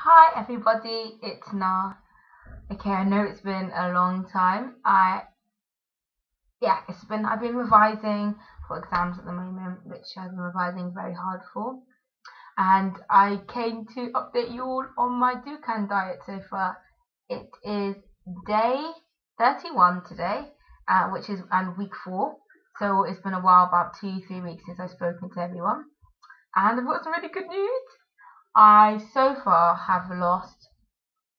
Hi everybody, it's Na. Okay, I know it's been a long time. I've been revising for exams at the moment, which I've been revising very hard for. And I came to update you all on my Dukan diet so far. It is day 31 today, which is and week 4. So it's been a while, about 2, 3 weeks since I've spoken to everyone. And I've got some really good news. I so far have lost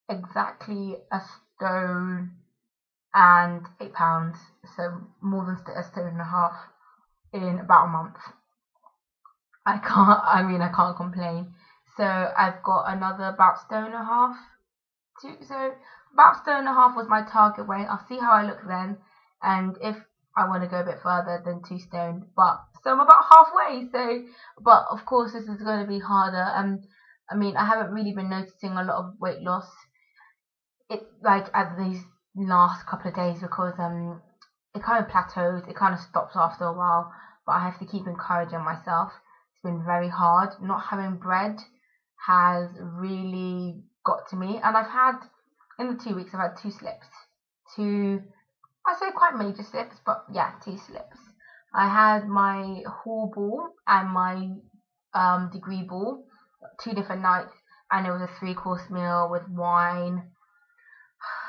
exactly a stone and 8 pounds, so more than a stone and a half in about a month. I can't complain. So I've got another about stone and a half. So about stone and a half was my target weight. I'll see how I look then, and if I want to go a bit further than 2 stone. So I'm about halfway. But of course this is going to be harder. I haven't really been noticing a lot of weight loss it like at these last couple of days because it kind of plateaus, it kind of stops after a while, but I have to keep encouraging myself. It's been very hard. Not having bread has really got to me, and I've had in the 2 weeks I've had 2 slips. Two I say quite major slips, but yeah, 2 slips. I had my hall ball and my degree ball, 2 different nights, and it was a 3 course meal with wine.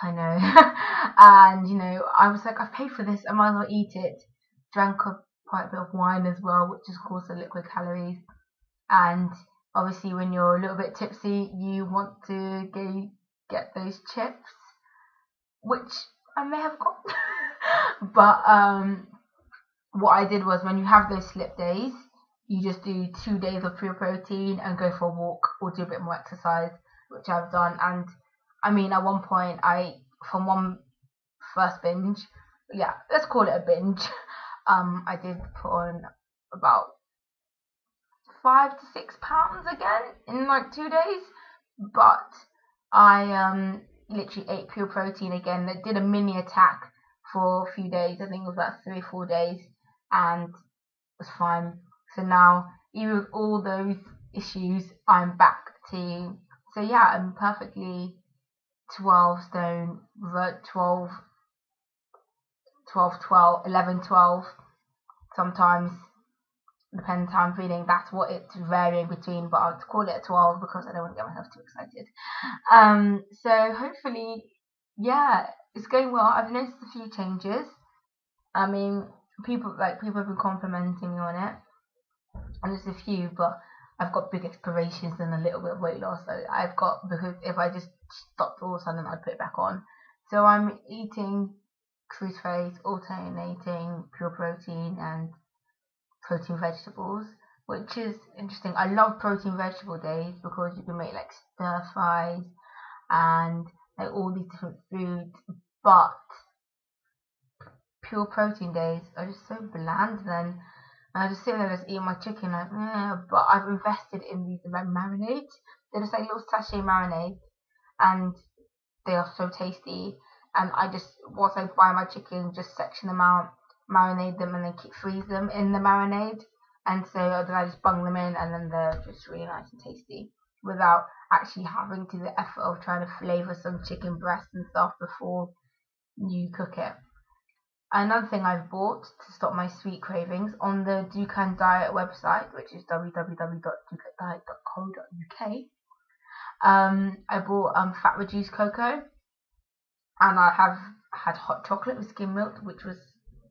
I know. And I was like, I've paid for this, I might as well eat it. Drank quite a bit of wine as well, which is of course a liquid calories. And obviously, when you're a little bit tipsy, you want to get those chips, which I may have got. But what I did was when you have those slip days, you just do 2 days of pure protein and go for a walk or do a bit more exercise, which I've done. And at one point, from one first binge, yeah, let's call it a binge. I did put on about 5 to 6 pounds again in like 2 days, but I literally ate pure protein again. That did a mini attack for a few days. I think it was about 3 or 4 days, and it was fine. So now, even with all those issues, I'm back to. So yeah, I'm perfectly 12 stone, 12, 12, 12, 11, 12. Sometimes, depends how I'm feeling. That's what it's varying between, but I'll call it a 12 because I don't want to get myself too excited. So hopefully, yeah, it's going well. I've noticed a few changes. I mean, people have been complimenting me on it, and there's a few, but I've got big aspirations and a little bit of weight loss. Because if I just stopped all of a sudden, I'd put it back on. So I'm eating cruciferous, alternating pure protein and protein vegetables, which is interesting. I love protein vegetable days because you can make like stir fries and like all these different foods, but pure protein days are just so bland then. And I just sit there and just eat my chicken like, yeah, but I've invested in these like marinades. They're just like little sachet marinades, and they are so tasty. And I just, once I buy my chicken, just section them out, marinate them, and then freeze them in the marinade. And so then I just bung them in, and then they're just really nice and tasty without actually having to do the effort of trying to flavor some chicken breast and stuff before you cook it. Another thing I've bought to stop my sweet cravings on the Dukan Diet website, which is www.dukandiet.co.uk. I bought fat reduced cocoa, and I have had hot chocolate with skim milk, which was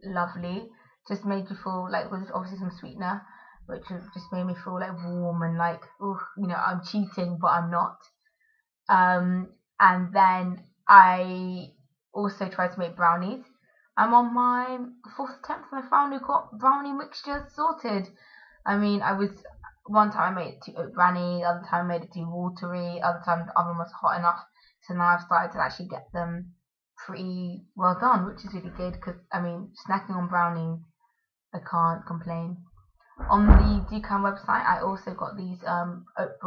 lovely. Just made you feel like, with obviously some sweetener, which just made me feel like warm and like, oh, I'm cheating, but I'm not. And then I also tried to make brownies. I'm on my 4th attempt, and I finally got brownie mixture sorted. One time I made it too oat brownie, the other time I made it too watery, the other time the oven was hot enough. So now I've started to actually get them pretty well done, which is really good because snacking on brownie, I can't complain. On the Dukan website, I also got these oat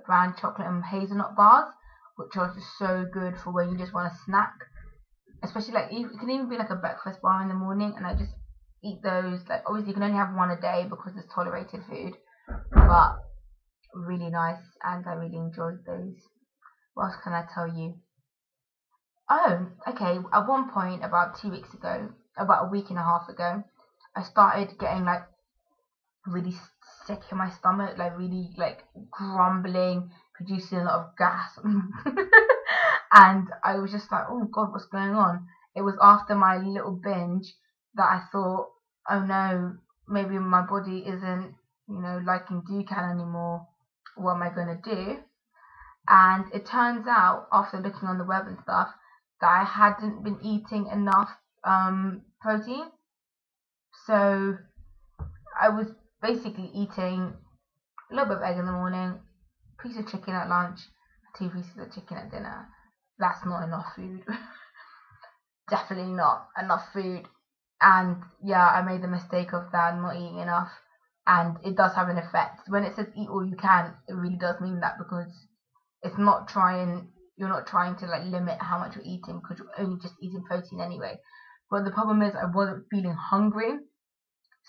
bran chocolate and hazelnut bars, which are just so good for when you just want to snack. Especially it can even be like a breakfast bar in the morning, and I just eat those. Like, obviously you can only have one a day because it's tolerated food, but really nice, and I really enjoyed those. What else can I tell you? Oh, okay. At one point, about 2 weeks ago, about a week and a half ago, I started getting like really sick in my stomach, like really like grumbling, producing a lot of gas. And I was just like, oh God, what's going on? It was after my little binge that I thought, oh no, maybe my body isn't, liking Dukan anymore. What am I gonna do? And it turns out, after looking on the web and stuff, that I hadn't been eating enough protein. So I was basically eating a little bit of egg in the morning, a piece of chicken at lunch, 2 pieces of chicken at dinner. That's not enough food. Definitely not enough food. And yeah, I made the mistake of that, not eating enough. And it does have an effect. When it says eat all you can, it really does mean that, because you're not trying to like limit how much you're eating, because you're only just eating protein anyway. But the problem is I wasn't feeling hungry.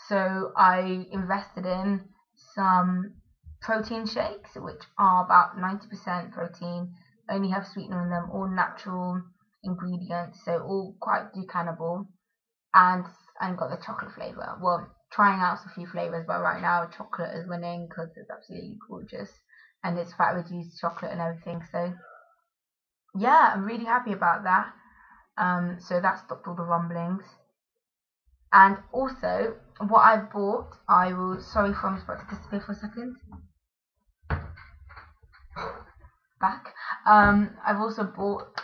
So I invested in some protein shakes, which are about 90% protein, only have sweetener in them, all natural ingredients, so all quite decannable, and got the chocolate flavor. Well, trying out a few flavors, but right now chocolate is winning because it's absolutely gorgeous and it's fat reduced chocolate and everything. So yeah, I'm really happy about that. So that stopped all the rumblings. And also, what I've bought, sorry for I'm about to disappear for a second. Back. I've also bought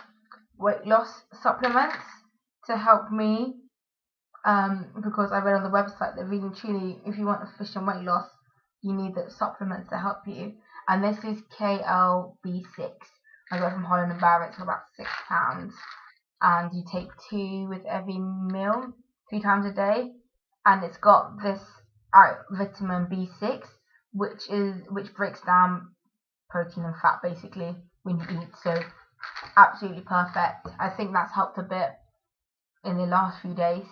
weight loss supplements to help me, because I read on the website that really truly, if you want efficient weight loss, you need the supplements to help you. And this is KLB6. I got it from Holland and Barrett for about £6. And you take 2 with every meal, 3 times a day. And it's got this vitamin B6, which breaks down protein and fat basically when you eat. So absolutely perfect. I think that's helped a bit in the last few days.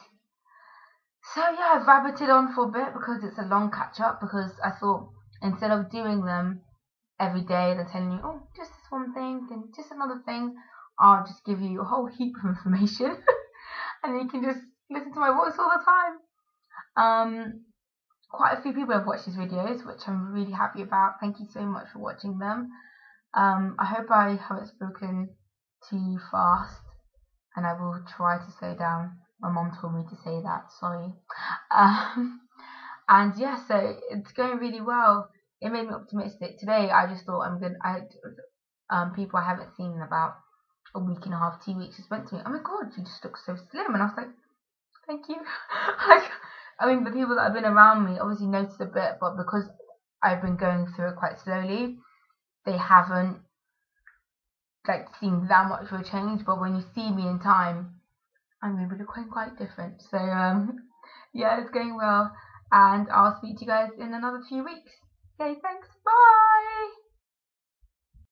So yeah, I've rabbited on for a bit because it's a long catch up, because I thought instead of doing them every day, they're telling you, oh, just this one thing, then just another thing, I'll just give you a whole heap of information and you can just listen to my voice all the time. Quite a few people have watched these videos, which I'm really happy about. Thank you so much for watching them. I hope I haven't spoken too fast, and I will try to slow down. My mom told me to say that, sorry. And yeah, so it's going really well. It made me optimistic. Today I just thought people I haven't seen in about a week and a half, 2 weeks, just went to me, oh my God, you just look so slim. And I was like, thank you. The people that have been around me obviously noticed a bit, but because I've been going through it quite slowly, they haven't seen that much of a change. But when you see me in time, I'm going to be looking quite different. So yeah, it's going well, and I'll speak to you guys in another few weeks. Okay, thanks, bye.